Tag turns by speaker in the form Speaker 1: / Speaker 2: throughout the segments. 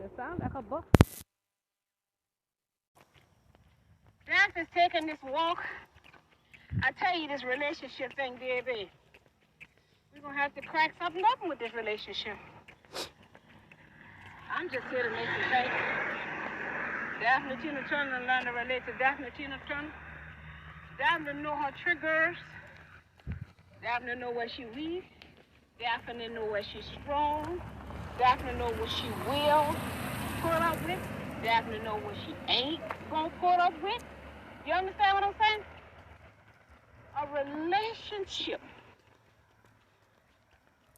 Speaker 1: It sounds like a book.
Speaker 2: Daph is taking this walk. I tell you, this relationship thing, baby. We're going to have to crack something open with this relationship. I'm just here to make you think. Daphne Tina Turner learned to relate to Daphne Tina Turner. Daphne know her triggers. Daphne know where she weak. Daphne know where she's strong. Daphne know what she will put up with. Daphne know what she ain't gonna put up with. You understand what I'm saying? A relationship,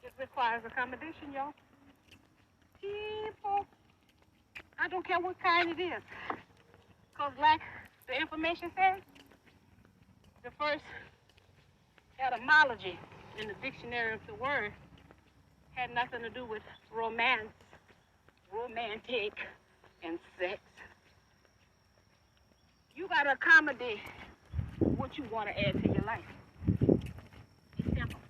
Speaker 2: it requires accommodation, y'all. People, I don't care what kind it is. Because like the information says, the first etymology in the dictionary of the word had nothing to do with romance, romantic, and sex. You gotta accommodate what you want to add to your life. It's simple.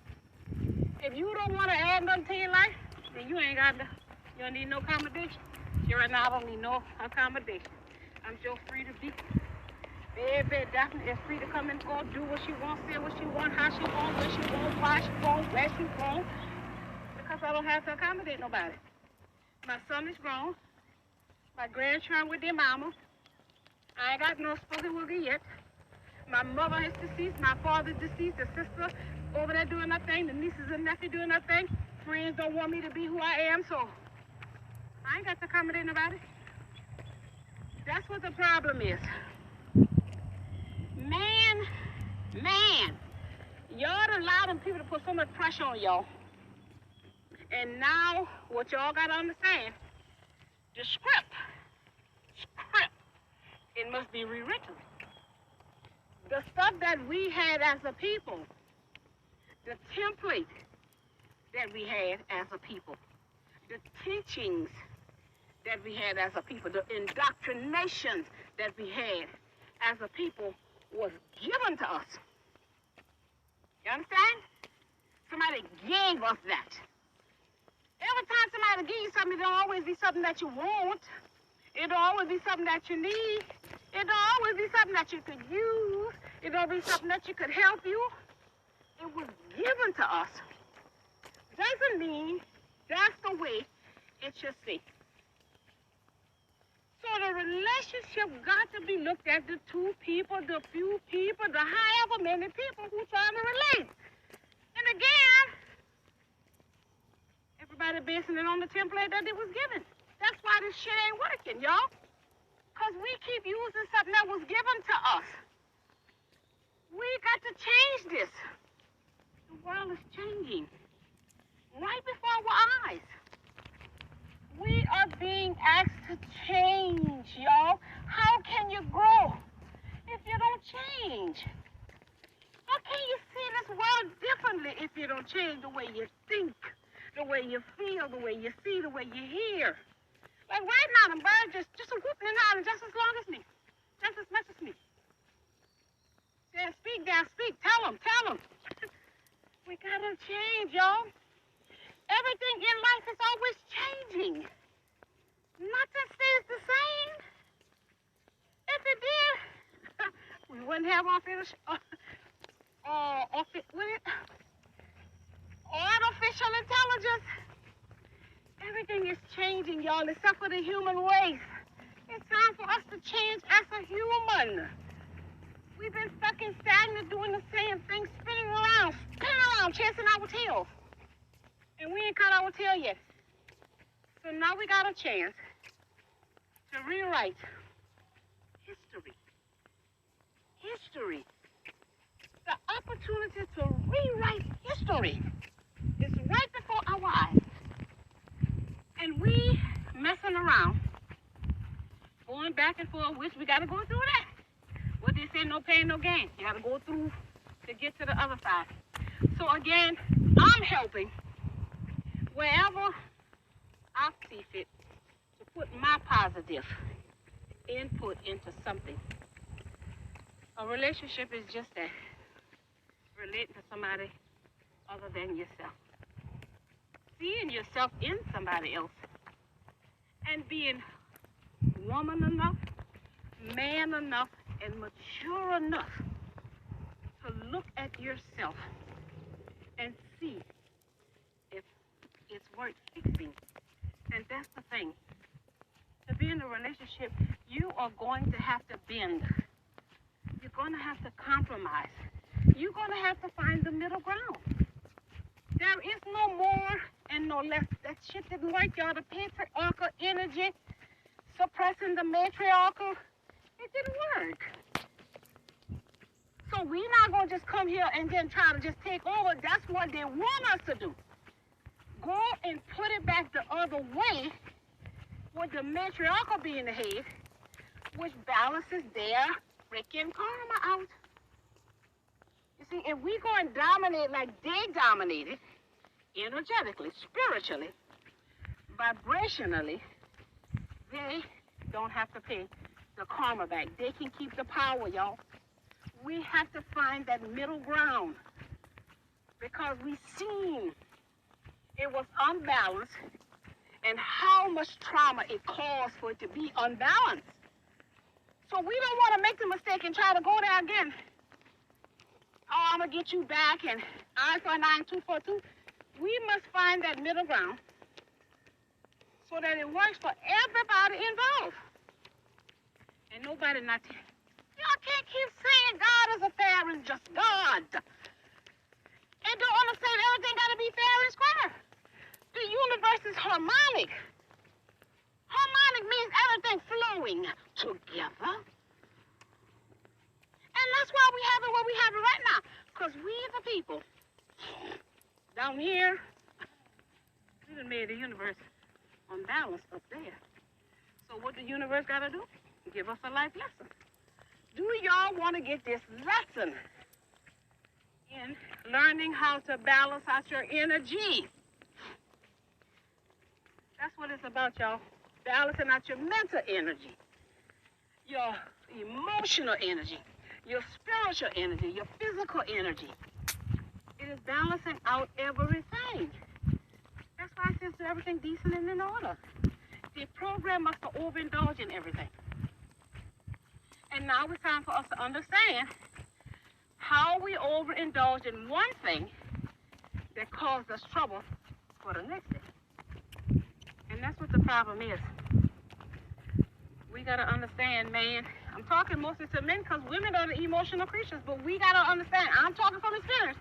Speaker 2: If you don't want to add nothing to your life, then you don't need no accommodation. Sure, right now I don't need no accommodation. I'm sure free to be. Baby, Daphne is free to come and go, do what she wants, say what she wants, how she wants, where she wants, why she wants, where she wants. Because I don't have to accommodate nobody. My son is grown. My grandchildren with their mama. I ain't got no spoken woogie yet. My mother is deceased. My father's deceased. The sister over there doing her thing. The nieces and nephews doing their thing. Friends don't want me to be who I am, so I ain't got to accommodate nobody. That's what the problem is. Man, y'all done allowed them people to put so much pressure on y'all. And now, what y'all gotta understand, the script, it must be rewritten. The stuff that we had as a people, the template that we had as a people, the teachings that we had as a people, the indoctrinations that we had as a people was given to us. You understand? Somebody gave us that. Every time somebody gives you something, it don't always be something that you want. It don't always be something that you need. It don't always be something that you could use. It don't be something that you could help you. It was given to us. Doesn't mean that's the way it should be. So the relationship got to be looked at, the two people, the few people, the however many people who trying to relate. And again, everybody basing it on the template that it was given. That's why this shit ain't working, y'all. Because we keep using something that was given to us. We got to change this. The world is changing right before our eyes. We are being asked to change, y'all. How can you grow if you don't change? How can you see this world differently if you don't change the way you think, the way you feel, the way you see, the way you hear? Like right now, the birds just whooping and hollering just as long as me, just as much as me. Say, speak, Daph, speak. Tell them. We gotta change, y'all. Everything in life is always changing. Nothing stays the same. If it did, we wouldn't have artificial intelligence. Everything is changing, y'all, except for the human race. It's time for us to change as a human. We've been stuck and stagnant doing the same thing, spinning around, chasing our tails. And we ain't caught our tail yet. So now we got a chance to rewrite history. The opportunity to rewrite history is right before our eyes. And we messing around, going back and forth, which we got to go through that. What they say, no pain, no gain. You got to go through to get to the other side. So again, I'm helping wherever I see fit to put my positive input into something. A relationship is just that, relating to somebody other than yourself. Seeing yourself in somebody else and being woman enough, man enough, and mature enough to look at yourself and see if it's worth fixing. And that's the thing. To be in a relationship, you are going to have to bend. You're going to have to compromise. You're going to have to find the middle ground. There is no more and no less. That shit didn't work, y'all. The patriarchal energy suppressing the matriarchal, it didn't work. So we're not going to just come here and then try to just take over. That's what they want us to do. Go and put it back the other way with the matriarchal being the head, which balances their freaking karma out. You see, if we go and dominate like they dominated, energetically, spiritually, vibrationally, they don't have to pay the karma back. They can keep the power, y'all. We have to find that middle ground because we seen it was unbalanced and how much trauma it caused for it to be unbalanced. So we don't want to make the mistake and try to go there again. Oh, I'm going to get you back and eye for an eye and tooth for a tooth. We must find that middle ground so that it works for everybody involved. And nobody not... Y'all can't keep saying God is a fair and just God. And don't understand everything got to be fair and square. The universe is harmonic. Harmonic means everything flowing together. And that's why we have it where we have it right now. Because we the people down here, we done made the universe unbalanced up there. So what the universe got to do? Give us a life lesson. Do y'all want to get this lesson in learning how to balance out your energy? That's what it's about, y'all. Balancing out your mental energy, your emotional energy, your spiritual energy, your physical energy. It is balancing out everything. That's why it says everything decent and in order. The program us to overindulge in everything. And now it's time for us to understand how we overindulge in one thing that caused us trouble for the next thing. And that's what the problem is. We got to understand, man. I'm talking mostly to men because women are the emotional creatures, but we got to understand. I'm talking from experience.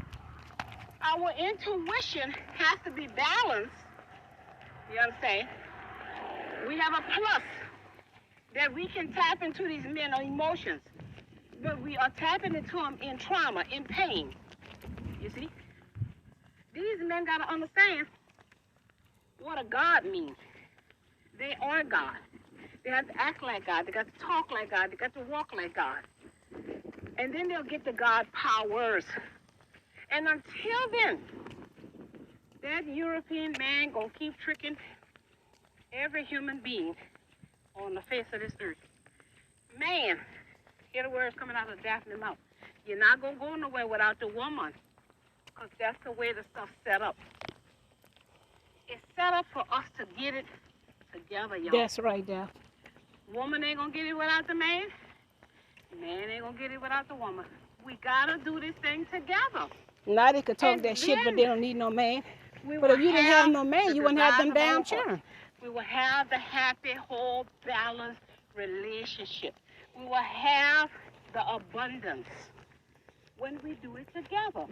Speaker 2: Our intuition has to be balanced. You understand? We have a plus that we can tap into these men's emotions, but we are tapping into them in trauma, in pain. You see? These men got to understand what a God means. They are God. They have to act like God. They got to talk like God. They got to walk like God. And then they'll get the God powers. And until then, that European man gonna keep tricking every human being on the face of this earth. Man, hear the words coming out of Daphne's mouth. You're not gonna go nowhere without the woman, because that's the way the stuff's set up. It's set up for us to get it together, y'all.
Speaker 1: That's right, Daph.
Speaker 2: Woman ain't gonna get it without the man. Man ain't gonna get it without the woman. We gotta do this thing together.
Speaker 1: Now they could talk
Speaker 2: And
Speaker 1: that shit, but they don't need no man.
Speaker 2: We
Speaker 1: But
Speaker 2: will
Speaker 1: if you didn't have no
Speaker 2: the
Speaker 1: man, you wouldn't have them
Speaker 2: desires of
Speaker 1: damn
Speaker 2: our
Speaker 1: children.
Speaker 2: heart. We will have the happy, whole, balanced relationship. We will have the abundance when we do it together.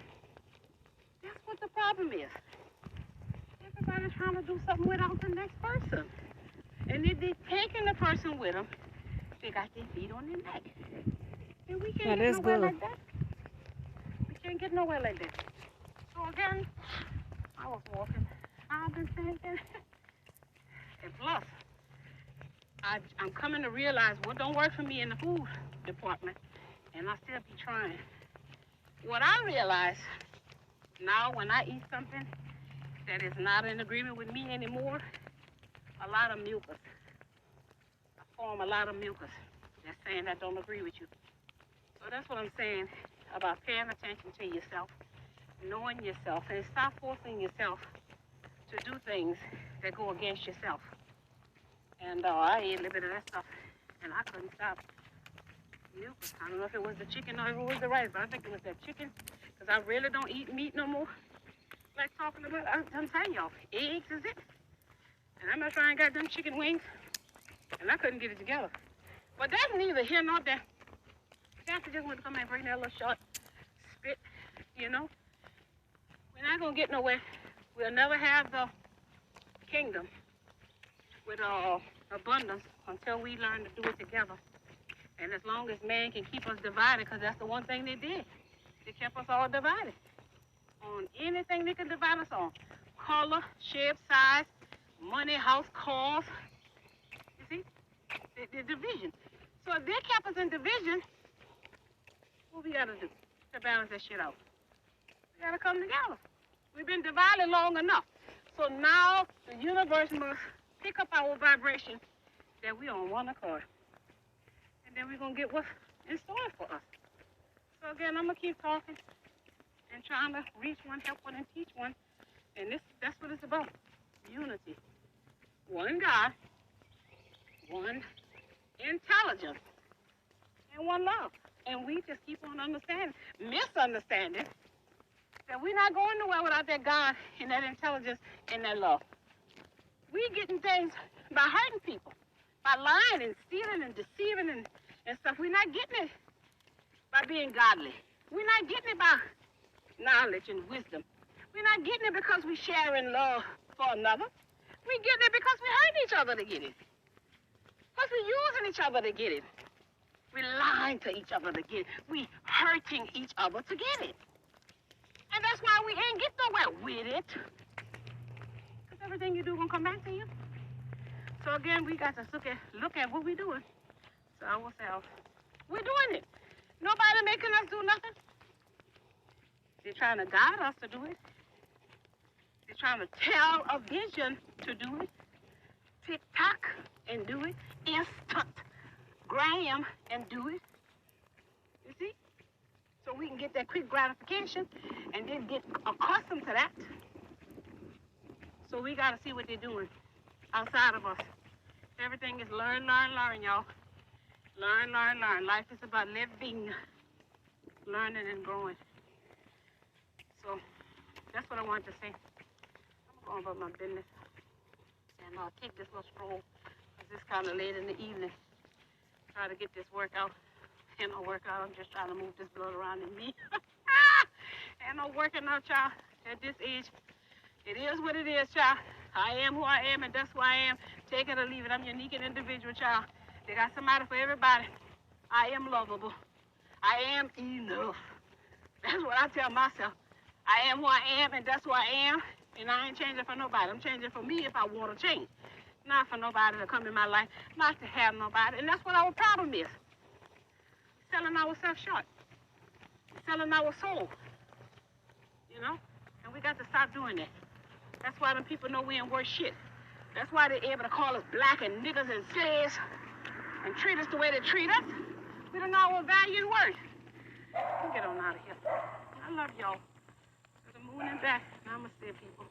Speaker 2: That's what the problem is. Everybody's trying to do something without the next person. And if they're taking the person with them, they got their feet on their neck. And we can't get nowhere like that. We can't get nowhere like that. So again, I was walking. I've been thinking. And plus, I'm coming to realize what don't work for me in the food department. And I still be trying. What I realize now when I eat something that is not in agreement with me anymore, a lot of mucus. I form a lot of mucus. That's saying I don't agree with you. So that's what I'm saying about paying attention to yourself, knowing yourself, and stop forcing yourself to do things that go against yourself. And I ate a little bit of that stuff, and I couldn't stop. I don't know if it was the chicken or if it was the rice, but I think it was that chicken, because I really don't eat meat no more. Like talking about, I'm telling y'all, eggs is it. And I'm not trying to get them chicken wings, and I couldn't get it together. But that's neither here nor there. Pastor just wanted to come and bring that little short spit, you know. We're not going to get nowhere. We'll never have the kingdom with abundance until we learn to do it together. And as long as man can keep us divided, because that's the one thing they did. They kept us all divided on anything they could divide us on. Color, shape, size, money, house, cars. You see? The division. So if they kept us in division, what we got to do to balance that shit out? We got to come together. We've been divided long enough. So now the universe must pick up our vibration that we on one accord. And then we're going to get what's in store for us. So again, I'm going to keep talking and trying to reach one, help one, and teach one. And that's what it's about. Unity. One God, one intelligence, and one love. And we just keep on misunderstanding that we're not going nowhere without that God and that intelligence and that love. We getting things by hurting people, by lying and stealing and deceiving and stuff. We're not getting it by being godly. We're not getting it by knowledge and wisdom. We're not getting it because we're sharing love for another. We're getting it because we're hurting each other to get it. Because we're using each other to get it. We're lying to each other to get it. We're hurting each other to get it. And that's why we ain't get nowhere with it. Because everything you do gonna come back to you. So again, we got to look at what we're doing to ourselves. We're doing it. Nobody making us do nothing. They're trying to guide us to do it. They're trying to tell a vision to do it. TikTok and do it. Instagram and do it. You see? So we can get that quick gratification and then get accustomed to that. So we got to see what they're doing outside of us. Everything is learn, y'all. Learn. Life is about living, learning, and growing. So that's what I wanted to say. I'm going about my business. And I'll take this little stroll because it's kind of late in the evening. Try to get this workout. Ain't no workout. I'm just trying to move this blood around in me. Ain't no working out, child. At this age, it is what it is, child. I am who I am, and that's who I am. Take it or leave it. I'm unique and individual, child. They got somebody for everybody. I am lovable. I am enough. That's what I tell myself. I am who I am, and that's who I am. And I ain't changing for nobody. I'm changing for me if I want to change. Not for nobody to come in my life. Not to have nobody. And that's what our problem is. Selling ourselves short. Selling our soul. You know? And we got to stop doing that. That's why them people know we ain't worth shit. That's why they're able to call us black and niggas and slaves and treat us the way they treat us. We don't know our value and worth. Get on out of here. I love y'all. To the moon and back. Namaste, people.